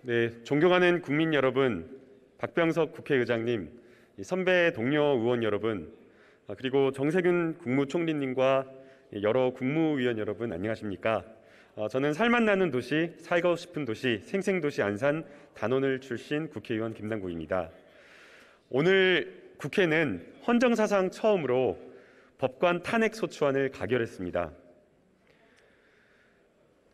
네, 존경하는 국민 여러분, 박병석 국회의장님, 선배 동료 의원 여러분, 그리고 정세균 국무총리님과 여러 국무위원 여러분 안녕하십니까? 저는 살맛 나는 도시, 살고 싶은 도시, 생생도시 안산 단원을 출신 국회의원 김남국입니다. 오늘 국회는 헌정사상 처음으로 법관 탄핵소추안을 가결했습니다.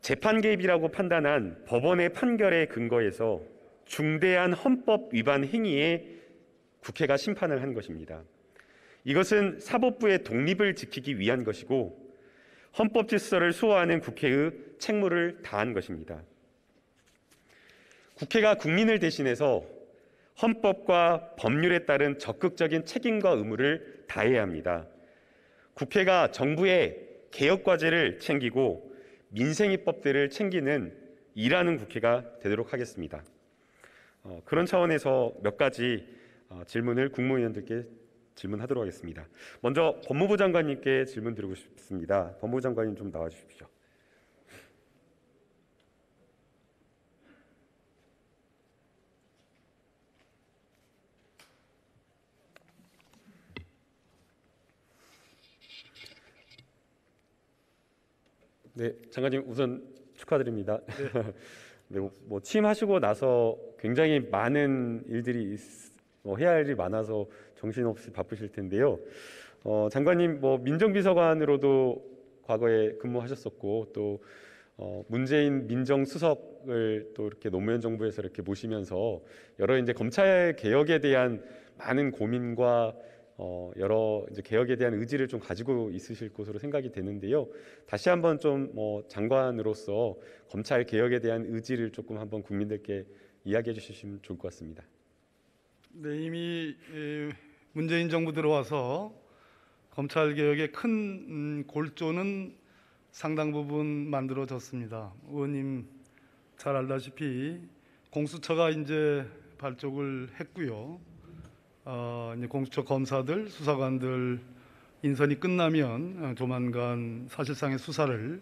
재판 개입이라고 판단한 법원의 판결에 근거해서 중대한 헌법 위반 행위에 국회가 심판을 한 것입니다. 이것은 사법부의 독립을 지키기 위한 것이고 헌법 질서를 수호하는 국회의 책무를 다한 것입니다. 국회가 국민을 대신해서 헌법과 법률에 따른 적극적인 책임과 의무를 다해야 합니다. 국회가 정부의 개혁 과제를 챙기고 민생 입법들을 챙기는 일하는 국회가 되도록 하겠습니다. 그런 차원에서 몇 가지 질문을 국무위원들께 질문하도록 하겠습니다. 먼저 법무부 장관님께 질문 드리고 싶습니다. 법무부 장관님 좀 나와 주십시오. 네, 장관님 우선 축하드립니다. 네. 네, 취임하시고 나서 굉장히 많은 일들이 해야 할 일이 많아서 정신없이 바쁘실 텐데요. 장관님 민정비서관으로도 과거에 근무하셨었고 또 문재인 민정수석을 또 이렇게 노무현 정부에서 이렇게 모시면서 여러 이제 검찰 개혁에 대한 많은 고민과 여러 이제 개혁에 대한 의지를 좀 가지고 있으실 것으로 생각이 되는데요. 다시 한번 좀 장관으로서 검찰 개혁에 대한 의지를 조금 한번 국민들께 이야기해 주시면 좋을 것 같습니다. 네, 이미 문재인 정부 들어와서 검찰 개혁의 큰 골조는 상당 부분 만들어졌습니다. 의원님 잘 알다시피 공수처가 이제 발족을 했고요. 이제 공수처 검사들, 수사관들 인선이 끝나면 조만간 사실상의 수사를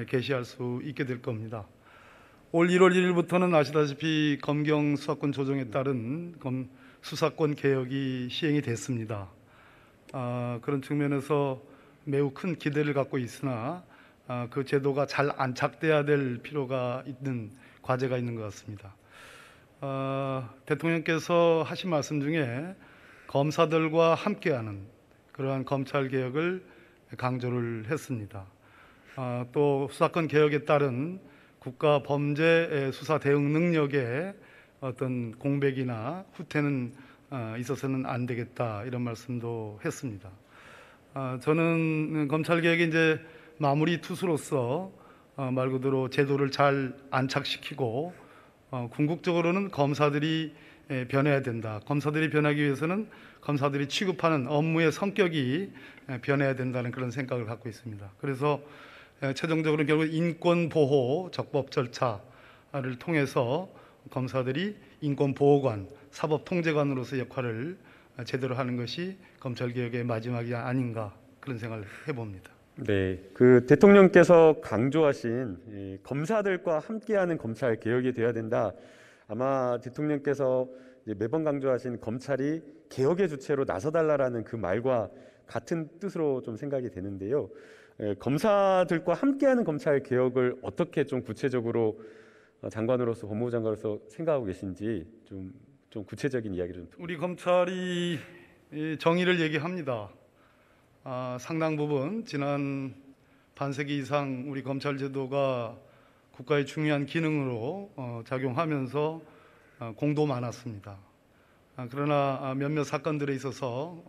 개시할 수 있게 될 겁니다. 올 1월 1일부터는 아시다시피 검경 수사권 조정에 따른 수사권 개혁이 시행이 됐습니다. 그런 측면에서 매우 큰 기대를 갖고 있으나 그 제도가 잘 안착돼야 될 필요가 있는 과제가 있는 것 같습니다. 대통령께서 하신 말씀 중에 검사들과 함께하는 그러한 검찰 개혁을 강조를 했습니다. 또 수사권 개혁에 따른 국가 범죄 수사 대응 능력에 어떤 공백이나 후퇴는 있어서는 안 되겠다 이런 말씀도 했습니다. 저는 검찰 개혁이 이제 마무리 투수로서 말 그대로 제도를 잘 안착시키고 궁극적으로는 검사들이 변해야 된다. 검사들이 변하기 위해서는 검사들이 취급하는 업무의 성격이 변해야 된다는 그런 생각을 갖고 있습니다. 그래서 최종적으로 결국 인권보호 적법 절차를 통해서 검사들이 인권보호관, 사법통제관으로서 역할을 제대로 하는 것이 검찰개혁의 마지막이 아닌가 그런 생각을 해봅니다. 네, 그 대통령께서 강조하신 검사들과 함께하는 검찰 개혁이 되어야 된다. 아마 대통령께서 매번 강조하신 검찰이 개혁의 주체로 나서달라라는 그 말과 같은 뜻으로 좀 생각이 되는데요. 검사들과 함께하는 검찰 개혁을 어떻게 좀 구체적으로 장관으로서 법무부 장관으로서 생각하고 계신지 좀 구체적인 이야기를 좀. 우리 검찰이 정의를 얘기합니다. 상당 부분 지난 반세기 이상 우리 검찰 제도가 국가의 중요한 기능으로 작용하면서 공도 많았습니다. 그러나 몇몇 사건들에 있어서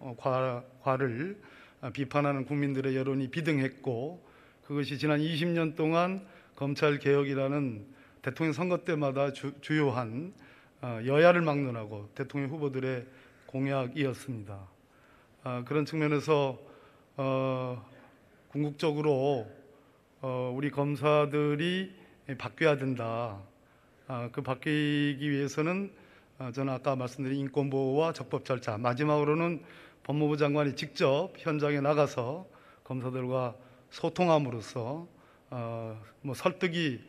과를 비판하는 국민들의 여론이 비등했고 그것이 지난 20년 동안 검찰 개혁이라는 대통령 선거 때마다 주요한 여야를 막론하고 대통령 후보들의 공약이었습니다. 그런 측면에서 궁극적으로 우리 검사들이 바뀌어야 된다. 그 바뀌기 위해서는 저는 아까 말씀드린 인권보호와 적법 절차, 마지막으로는 법무부 장관이 직접 현장에 나가서 검사들과 소통함으로써 설득이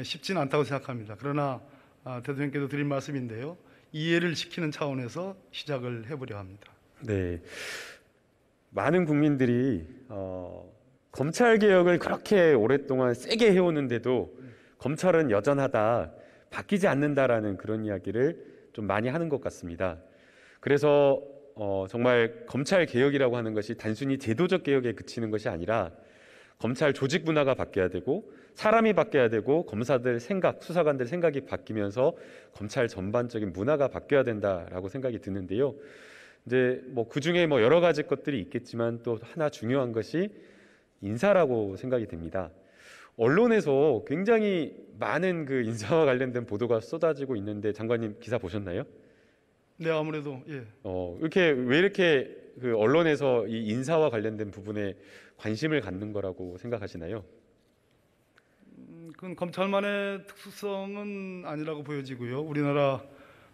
쉽지는 않다고 생각합니다. 그러나 대통령께도 드린 말씀인데요. 이해를 시키는 차원에서 시작을 해보려 합니다. 네, 많은 국민들이 검찰 개혁을 그렇게 오랫동안 세게 해오는데도 검찰은 여전하다, 바뀌지 않는다라는 그런 이야기를 좀 많이 하는 것 같습니다. 그래서 정말 검찰 개혁이라고 하는 것이 단순히 제도적 개혁에 그치는 것이 아니라 검찰 조직 문화가 바뀌어야 되고 사람이 바뀌어야 되고 검사들 생각, 수사관들 생각이 바뀌면서 검찰 전반적인 문화가 바뀌어야 된다라고 생각이 드는데요. 이제 그 중에 여러 가지 것들이 있겠지만 또 하나 중요한 것이 인사라고 생각이 됩니다. 언론에서 굉장히 많은 그 인사와 관련된 보도가 쏟아지고 있는데 장관님 기사 보셨나요? 네, 아무래도 예. 왜 이렇게 그 언론에서 이 인사와 관련된 부분에 관심을 갖는 거라고 생각하시나요? 그건 검찰만의 특수성은 아니라고 보여지고요. 우리나라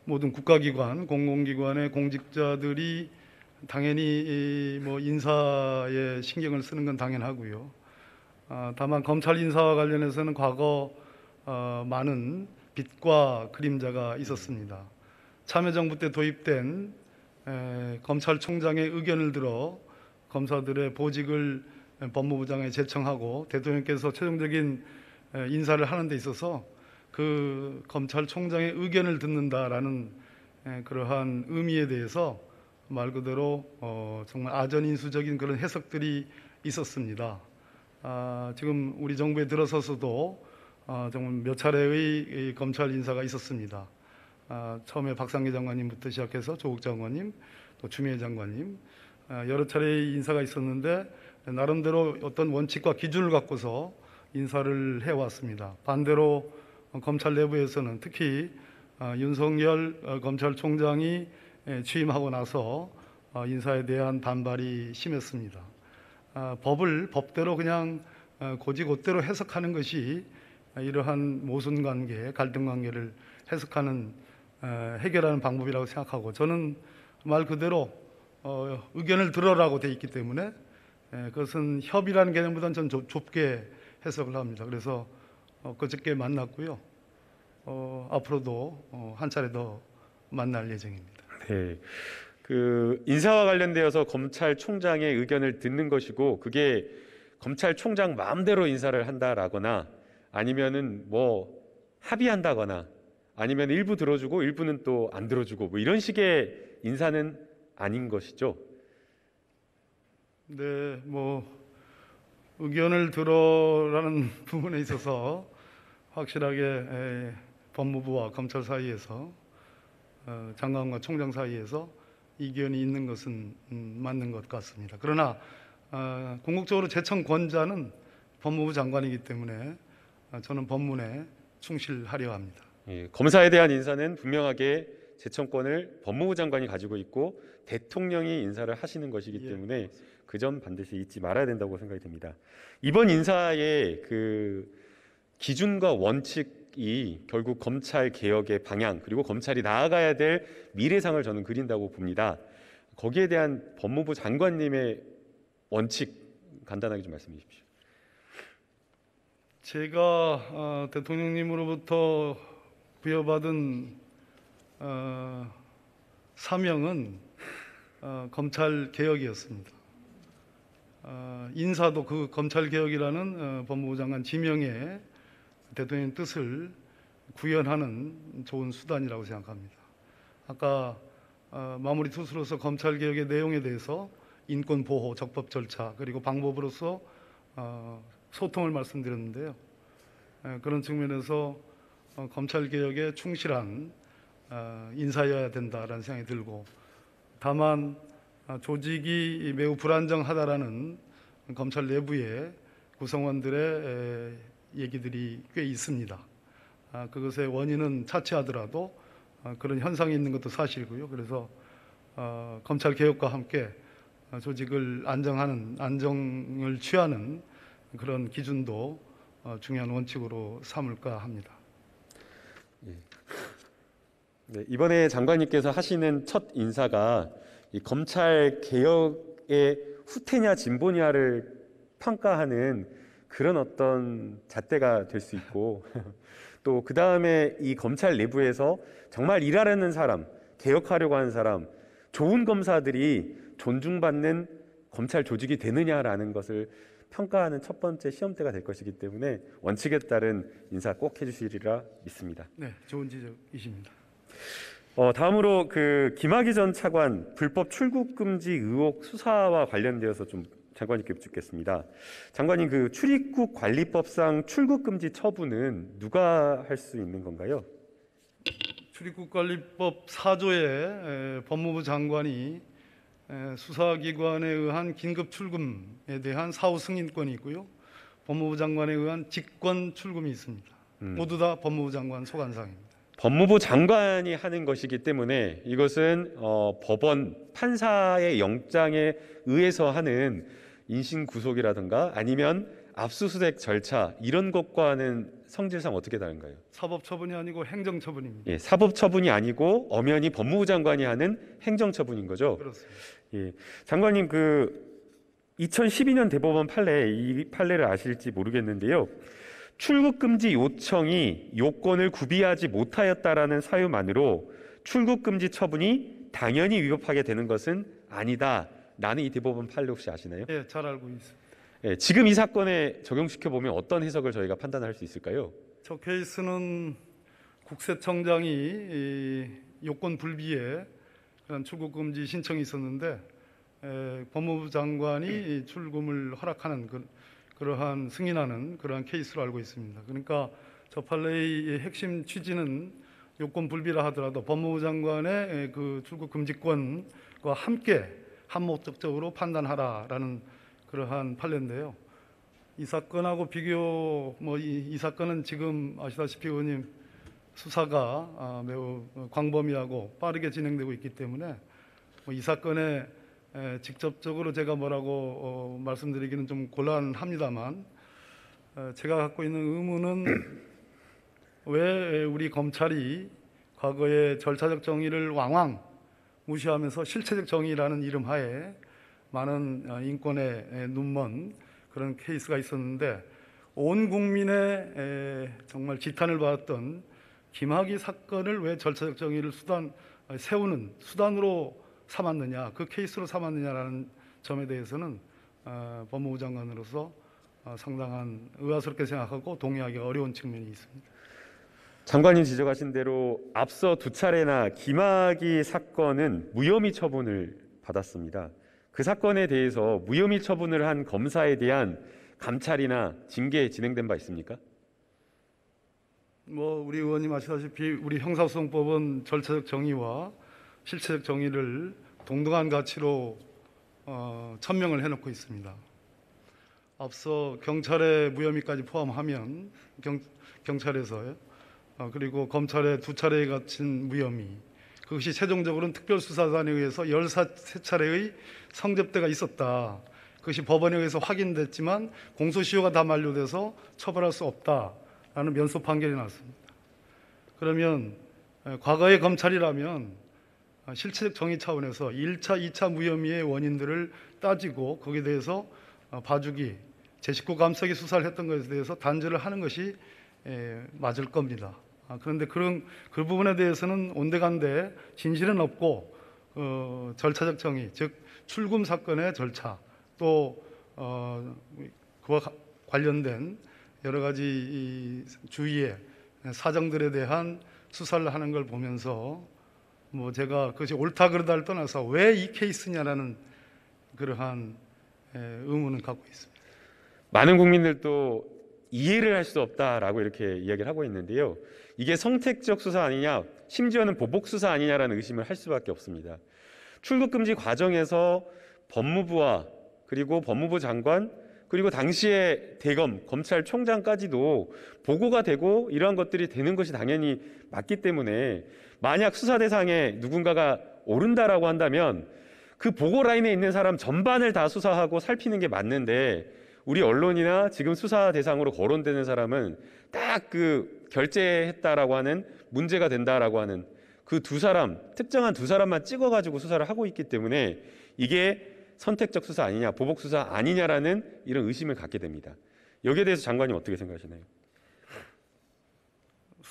모든 국가기관, 공공기관의 공직자들이 당연히 인사에 신경을 쓰는 건 당연하고요. 다만 검찰 인사와 관련해서는 과거 많은 빛과 그림자가 있었습니다. 참여정부 때 도입된 검찰총장의 의견을 들어 검사들의 보직을 법무부장에 제청하고 대통령께서 최종적인 인사를 하는 데 있어서 그 검찰총장의 의견을 듣는다라는 그러한 의미에 대해서 말 그대로 정말 아전인수적인 그런 해석들이 있었습니다. 지금 우리 정부에 들어서서도 정말 몇 차례의 이 검찰 인사가 있었습니다. 처음에 박상기 장관님부터 시작해서 조국 장관님, 또 추미애 장관님 여러 차례의 인사가 있었는데 나름대로 어떤 원칙과 기준을 갖고서 인사를 해왔습니다. 반대로 검찰 내부에서는 특히 윤석열 검찰총장이 취임하고 나서 인사에 대한 반발이 심했습니다. 법을 법대로 그냥 곧이곧대로 해석하는 것이 이러한 모순관계, 갈등관계를 해석하는 해결하는 방법이라고 생각하고 저는 말 그대로 의견을 들어라고 돼 있기 때문에 그것은 협의라는 개념보다는 좀 좁게 해석을 합니다. 그래서 그저께 만났고요. 앞으로도 한 차례 더 만날 예정입니다. 네, 그 인사와 관련되어서 검찰총장의 의견을 듣는 것이고 그게 검찰총장 마음대로 인사를 한다라거나 아니면은 합의한다거나 아니면 일부 들어주고 일부는 또 안 들어주고 이런 식의 인사는 아닌 것이죠. 네, 의견을 들어라는 부분에 있어서 확실하게 법무부와 검찰 사이에서 장관과 총장 사이에서 이견이 있는 것은 맞는 것 같습니다. 그러나 궁극적으로 제청 권자는 법무부 장관이기 때문에 저는 법문에 충실하려 합니다. 예, 검사에 대한 인사는 분명하게 제청권을 법무부 장관이 가지고 있고 대통령이 인사를 하시는 것이기 때문에 그 점 반드시 잊지 말아야 된다고 생각이 듭니다. 이번 인사의 그 기준과 원칙이 결국 검찰 개혁의 방향 그리고 검찰이 나아가야 될 미래상을 저는 그린다고 봅니다. 거기에 대한 법무부 장관님의 원칙 간단하게 좀 말씀해 주십시오. 제가 대통령님으로부터 부여받은 사명은 검찰 개혁이었습니다. 인사도 그 검찰 개혁이라는 법무부 장관 지명에 대통령 뜻을 구현하는 좋은 수단이라고 생각합니다. 아까 마무리 투수로서 검찰 개혁의 내용에 대해서 인권 보호, 적법 절차 그리고 방법으로서 소통을 말씀드렸는데요. 그런 측면에서 검찰 개혁에 충실한 인사여야 된다라는 생각이 들고 다만 조직이 매우 불안정하다라는 검찰 내부의 구성원들의 얘기들이 꽤 있습니다. 그것의 원인은 차치하더라도 그런 현상이 있는 것도 사실이고요. 그래서 검찰 개혁과 함께 조직을 안정을 취하는 그런 기준도 중요한 원칙으로 삼을까 합니다. 네, 이번에 장관님께서 하시는 첫 인사가 이 검찰 개혁의 후퇴냐 진보냐를 평가하는 그런 어떤 잣대가 될 수 있고 또 그 다음에 이 검찰 내부에서 정말 일하려는 사람, 개혁하려고 하는 사람, 좋은 검사들이 존중받는 검찰 조직이 되느냐라는 것을 평가하는 첫 번째 시험대가 될 것이기 때문에 원칙에 따른 인사 꼭 해주시리라 믿습니다. 네, 좋은 지적이십니다. 다음으로 그 김학의 전 차관 불법 출국 금지 의혹 수사와 관련되어서 좀 장관님께 여쭙겠습니다. 장관님, 그 출입국 관리법상 출국 금지 처분은 누가 할 수 있는 건가요? 출입국관리법 4조에 법무부 장관이 수사기관에 의한 긴급 출금에 대한 사후 승인권이 있고요. 법무부 장관에 의한 직권 출금이 있습니다. 모두 다 법무부 장관 소관사항입니다. 법무부 장관이 하는 것이기 때문에 이것은 법원 판사의 영장에 의해서 하는 인신 구속이라든가 아니면 압수수색 절차 이런 것과는 성질상 어떻게 다른가요? 사법처분이 아니고 행정처분입니다. 예, 사법처분이 아니고 엄연히 법무부 장관이 하는 행정처분인 거죠. 그렇습니다. 예, 장관님, 그 2012년 대법원 판례, 이 판례를 아실지 모르겠는데요. 출국 금지 요청이 요건을 구비하지 못하였다라는 사유만으로 출국 금지 처분이 당연히 위법하게 되는 것은 아니다라는 이 대법원 판례 혹시 아시나요? 예, 잘 알고 있습니다. 예, 지금 이 사건에 적용시켜 보면 어떤 해석을 저희가 판단할 수 있을까요? 저 케이스는 국세청장이 이 요건 불비에 그런 출국 금지 신청이 있었는데 법무부 장관이 이 출금을 허락하는 그러한 승인하는 그러한 케이스로 알고 있습니다. 그러니까 저 판례의 핵심 취지는 요건 불비라 하더라도 법무부 장관의 그 출국 금지권과 함께 한목적으로 판단하라라는 그러한 판례인데요. 이 사건하고 비교, 이 사건은 지금 아시다시피 의원님 수사가 매우 광범위하고 빠르게 진행되고 있기 때문에 이 사건에 직접적으로 제가 뭐라고 말씀드리기는 좀 곤란합니다만 제가 갖고 있는 의문은 왜 우리 검찰이 과거에 절차적 정의를 왕왕 무시하면서 실체적 정의라는 이름 하에 많은 인권에 눈먼 그런 케이스가 있었는데 온 국민의 정말 지탄을 받았던 김학의 사건을 왜 절차적 정의를 세우는 수단으로 삼았느냐, 그 케이스로 삼았느냐라는 점에 대해서는 법무부 장관으로서 상당한 의아스럽게 생각하고 동의하기 어려운 측면이 있습니다. 장관님 지적하신 대로 앞서 두 차례나 김학의 사건은 무혐의 처분을 받았습니다. 그 사건에 대해서 무혐의 처분을 한 검사에 대한 감찰이나 징계 진행된 바 있습니까? 우리 의원님 아시다시피 우리 형사소송법은 절차적 정의와 실체적 정의를 동등한 가치로 천명을 해놓고 있습니다. 앞서 경찰의 무혐의까지 포함하면 경찰에서요. 그리고 검찰의 두 차례에 갇힌 무혐의, 그것이 최종적으로는 특별수사단에 의해서 13차례의 성접대가 있었다. 그것이 법원에 의해서 확인됐지만 공소시효가 다 만료돼서 처벌할 수 없다라는 면소 판결이 났습니다. 그러면 과거의 검찰이라면 실체적 정의 차원에서 1차, 2차 무혐의의 원인들을 따지고 거기에 대해서 봐주기, 제19 감사기 수사를 했던 것에 대해서 단죄를 하는 것이 맞을 겁니다. 그런데 그 부분에 대해서는 온데간데 진실은 없고 절차적 정의, 즉 출금 사건의 절차 또 그와 관련된 여러 가지 주위의 사정들에 대한 수사를 하는 걸 보면서 제가 그것이 옳다 그르다를 떠나서 왜 이 케이스냐라는 그러한 의문을 갖고 있습니다. 많은 국민들도 이해를 할 수 없다라고 이렇게 이야기를 하고 있는데요. 이게 선택적 수사 아니냐, 심지어는 보복 수사 아니냐라는 의심을 할 수밖에 없습니다. 출국 금지 과정에서 법무부와 그리고 법무부 장관 그리고 당시의 대검 검찰총장까지도 보고가 되고 이러한 것들이 되는 것이 당연히 맞기 때문에 만약 수사 대상에 누군가가 오른다라고 한다면 그 보고 라인에 있는 사람 전반을 다 수사하고 살피는 게 맞는데 우리 언론이나 지금 수사 대상으로 거론되는 사람은 딱 그 결재했다라고 하는 문제가 된다라고 하는 그 두 사람, 특정한 두 사람만 찍어가지고 수사를 하고 있기 때문에 이게 선택적 수사 아니냐, 보복 수사 아니냐라는 이런 의심을 갖게 됩니다. 여기에 대해서 장관님 어떻게 생각하시나요?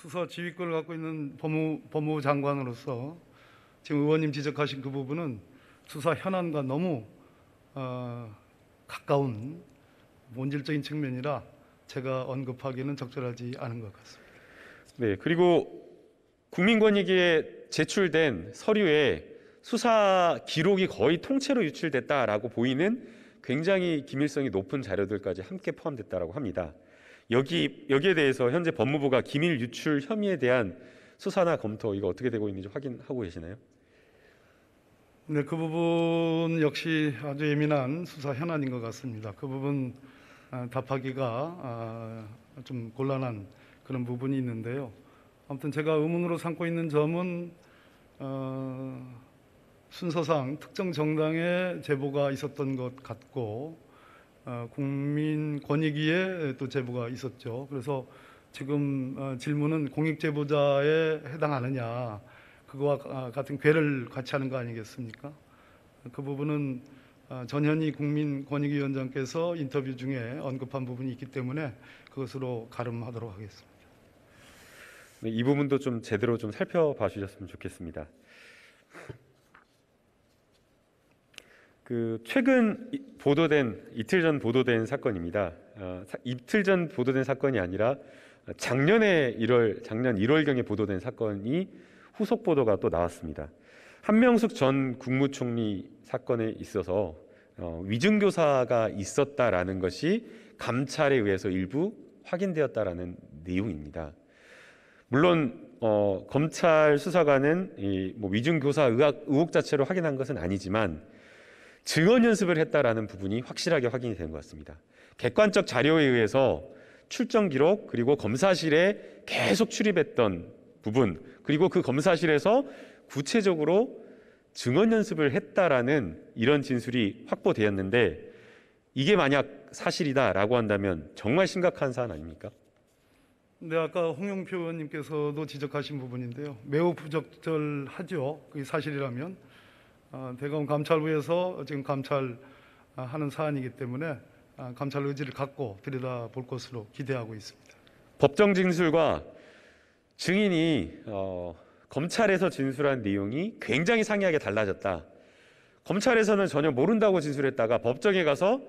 수사 지휘권을 갖고 있는 법무부 장관으로서 지금 의원님 지적하신 그 부분은 수사 현안과 너무 가까운 본질적인 측면이라 제가 언급하기는 적절하지 않은 것 같습니다. 네, 그리고 국민권익위에 제출된 서류에 수사 기록이 거의 통째로 유출됐다라고 보이는 굉장히 기밀성이 높은 자료들까지 함께 포함됐다라고 합니다. 여기에 대해서 현재 법무부가 기밀 유출 혐의에 대한 수사나 검토 이거 어떻게 되고 있는지 확인하고 계시나요? 네, 그 부분 역시 아주 예민한 수사 현안인 것 같습니다. 그 부분 답하기가 좀 곤란한 그런 부분이 있는데요. 아무튼 제가 의문으로 삼고 있는 점은 순서상 특정 정당의 제보가 있었던 것 같고 국민권익위에 또 제보가 있었죠. 그래서 지금 질문은 공익제보자에 해당하느냐, 그거와 같은 궤를 같이 하는 거 아니겠습니까? 그 부분은 전현희 국민권익위원장께서 인터뷰 중에 언급한 부분이 있기 때문에 그것으로 가름하도록 하겠습니다. 네, 이 부분도 좀 제대로 좀 살펴봐 주셨으면 좋겠습니다. 최근 이틀 전 보도된 사건입니다. 이틀 전 보도된 사건이 아니라 작년 1월경에 보도된 사건이 후속 보도가 또 나왔습니다. 한명숙 전 국무총리 사건에 있어서 위증교사가 있었다라는 것이 감찰에 의해서 일부 확인되었다라는 내용입니다. 물론 검찰 수사관은 위증교사 의혹 자체로 확인한 것은 아니지만 증언 연습을 했다라는 부분이 확실하게 확인이 된 것 같습니다. 객관적 자료에 의해서 출정 기록 그리고 검사실에 계속 출입했던 부분 그리고 그 검사실에서 구체적으로 증언 연습을 했다라는 이런 진술이 확보되었는데 이게 만약 사실이다라고 한다면 정말 심각한 사안 아닙니까? 네, 아까 홍영표 의원님께서도 지적하신 부분인데요. 매우 부적절하죠. 그게 사실이라면. 대검 감찰부에서 지금 감찰하는 사안이기 때문에 감찰 의지를 갖고 들여다볼 것으로 기대하고 있습니다. 법정 진술과 증인이 검찰에서 진술한 내용이 굉장히 상이하게 달라졌다. 검찰에서는 전혀 모른다고 진술했다가 법정에 가서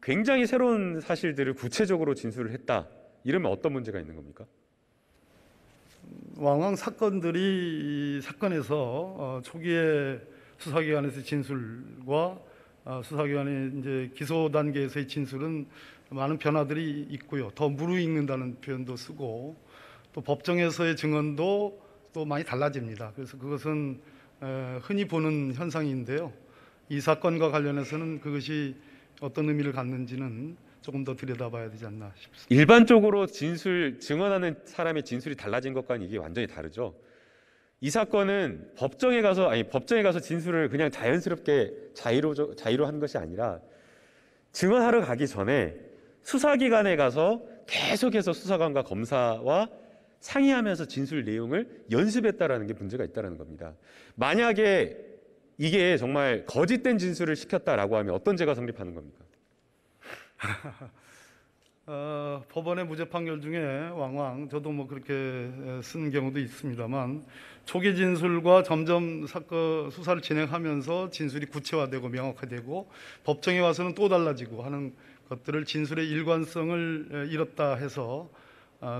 굉장히 새로운 사실들을 구체적으로 진술을 했다. 이러면 어떤 문제가 있는 겁니까? 왕왕 사건들이 이 사건에서 초기에 수사기관에서의 진술과 수사기관의 이제 기소 단계에서의 진술은 많은 변화들이 있고요. 더 무르익는다는 표현도 쓰고 또 법정에서의 증언도 또 많이 달라집니다. 그래서 그것은 흔히 보는 현상인데요. 이 사건과 관련해서는 그것이 어떤 의미를 갖는지는 조금 더 들여다봐야 되지 않나 싶습니다. 일반적으로 증언하는 사람의 진술이 달라진 것과는 이게 완전히 다르죠. 이 사건은 법정에 가서 진술을 그냥 자연스럽게 자의로 한 것이 아니라 증언하러 가기 전에 수사기관에 가서 계속해서 수사관과 검사와 상의하면서 진술 내용을 연습했다라는 게 문제가 있다는 겁니다. 만약에 이게 정말 거짓된 진술을 시켰다라고 하면 어떤 죄가 성립하는 겁니까? 법원의 무죄 판결 중에 왕왕 저도 뭐 그렇게 쓴 경우도 있습니다만 초기 진술과 점점 수사를 진행하면서 진술이 구체화되고 명확화되고 법정에 와서는 또 달라지고 하는 것들을 진술의 일관성을 잃었다 해서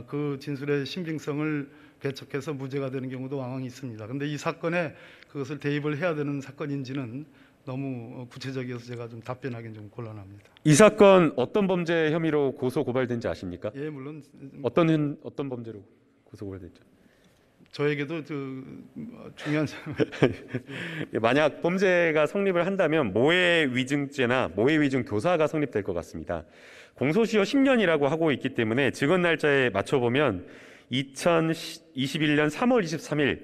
그 진술의 신빙성을 배척해서 무죄가 되는 경우도 왕왕 있습니다. 그런데 이 사건에 그것을 대입을 해야 되는 사건인지는 너무 구체적이어서 제가 좀 답변하기는 좀 곤란합니다. 이 사건 어떤 범죄 혐의로 고소 고발된지 아십니까? 예, 물론 어떤 범죄로 고소 고발됐죠? 저에게도 중요한 만약 범죄가 성립을 한다면 모해 위증죄나 모해 위증 교사가 성립될 것 같습니다. 공소시효 10년이라고 하고 있기 때문에 증언 날짜에 맞춰보면 2021년 3월 23일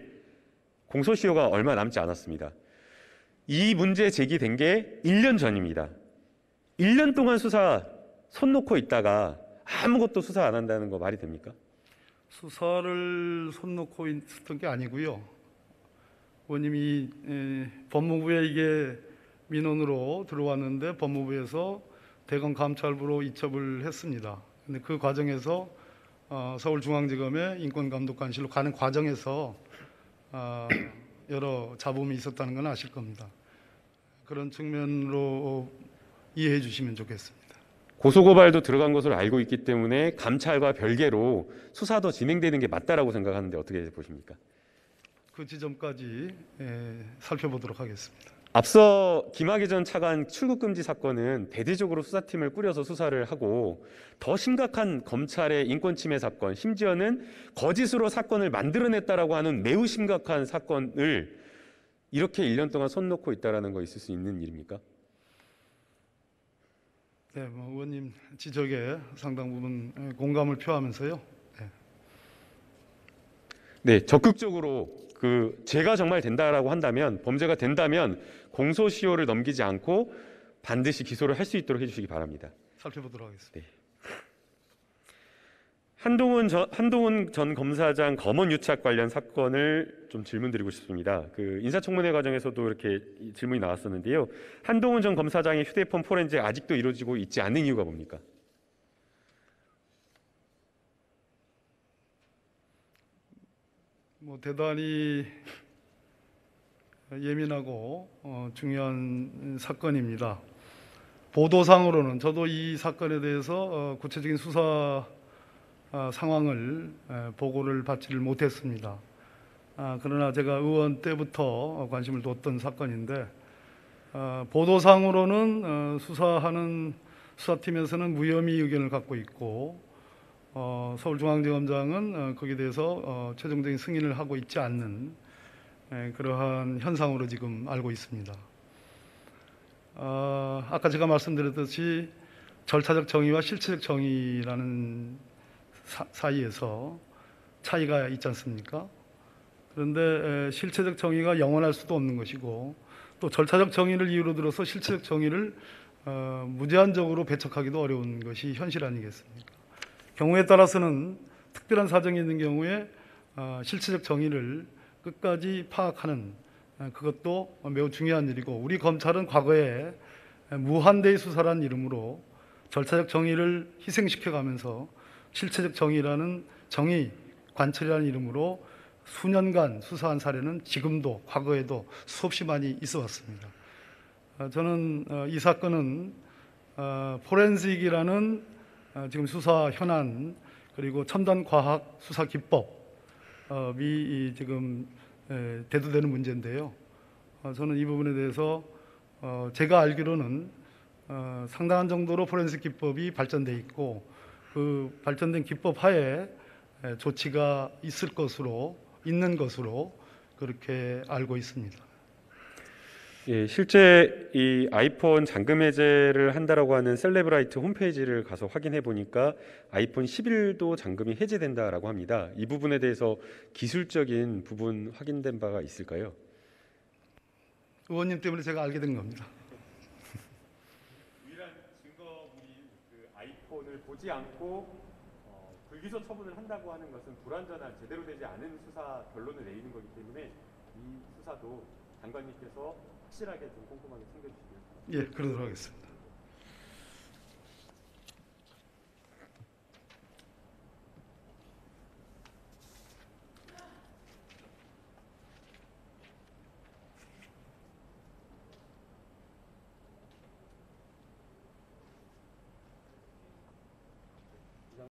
공소시효가 얼마 남지 않았습니다. 이 문제 제기된 게 1년 전입니다. 1년 동안 수사 손 놓고 있다가 아무것도 수사 안 한다는 거 말이 됩니까? 수사를 손 놓고 있었던 게 아니고요. 의원님이 법무부에 이게 민원으로 들어왔는데 법무부에서 대검 감찰부로 이첩을 했습니다. 근데 그 과정에서 서울중앙지검의 인권감독관실로 가는 과정에서 여러 잡음이 있었다는 건 아실 겁니다. 그런 측면으로 이해해 주시면 좋겠습니다. 고소고발도 들어간 것으로 알고 있기 때문에 감찰과 별개로 수사도 진행되는 게 맞다라고 생각하는데 어떻게 보십니까? 그 지점까지 살펴보도록 하겠습니다. 앞서 김학의 전 차관 출국 금지 사건은 대대적으로 수사팀을 꾸려서 수사를 하고 더 심각한 검찰의 인권 침해 사건, 심지어는 거짓으로 사건을 만들어냈다라고 하는 매우 심각한 사건을 이렇게 1년 동안 손 놓고 있다라는 거 있을 수 있는 일입니까? 네, 뭐 의원님 지적에 상당 부분 공감을 표하면서요. 네, 적극적으로 죄가 정말 된다라고 한다면, 범죄가 된다면 공소시효를 넘기지 않고 반드시 기소를 할 수 있도록 해주시기 바랍니다. 살펴보도록 하겠습니다. 네. 한동훈 전 검사장 검언 유착 관련 사건을 좀 질문드리고 싶습니다. 인사청문회 과정에서도 이렇게 질문이 나왔었는데요. 한동훈 전 검사장의 휴대폰 포렌식 아직도 이루어지고 있지 않은 이유가 뭡니까? 뭐 대단히 예민하고 중요한 사건입니다. 보도상으로는 저도 이 사건에 대해서 구체적인 수사 상황을 보고를 받지를 못했습니다. 그러나 제가 의원 때부터 관심을 뒀던 사건인데 보도상으로는 수사하는 수사팀에서는 무혐의 의견을 갖고 있고 서울중앙지검장은 거기에 대해서 최종적인 승인을 하고 있지 않는 그러한 현상으로 지금 알고 있습니다. 아까 제가 말씀드렸듯이 절차적 정의와 실체적 정의라는 사이에서 차이가 있지 않습니까? 그런데 실체적 정의가 영원할 수도 없는 것이고 또 절차적 정의를 이유로 들어서 실체적 정의를 무제한적으로 배척하기도 어려운 것이 현실 아니겠습니까? 경우에 따라서는 특별한 사정이 있는 경우에 실체적 정의를 끝까지 파악하는 그것도 매우 중요한 일이고 우리 검찰은 과거에 무한대의 수사라는 이름으로 절차적 정의를 희생시켜가면서 실체적 정의라는 정의 관철이라는 이름으로 수년간 수사한 사례는 지금도 과거에도 수없이 많이 있어 왔습니다. 저는 이 사건은 포렌식이라는 지금 수사 현안 그리고 첨단 과학 수사 기법이 지금 대두되는 문제인데요. 저는 이 부분에 대해서 제가 알기로는 상당한 정도로 포렌식 기법이 발전돼 있고 그 발전된 기법 하에 조치가 있는 것으로 그렇게 알고 있습니다. 예, 실제 이 아이폰 잠금 해제를 한다라고 하는 셀레브라이트 홈페이지를 가서 확인해 보니까 아이폰 11도 잠금이 해제된다라고 합니다. 이 부분에 대해서 기술적인 부분 확인된 바가 있을까요? 의원님 때문에 제가 알게 된 겁니다. 유일한 증거물이 아이폰을 보지 않고 불기소 처분을 한다고 하는 것은 불완전한 제대로 되지 않은 수사 결론을 내리는 거기 때문에 이 수사도 장관님께서 확실하게 좀 꼼꼼하게 챙겨주시길 바랍니다. 예, 그러도록 하겠습니다.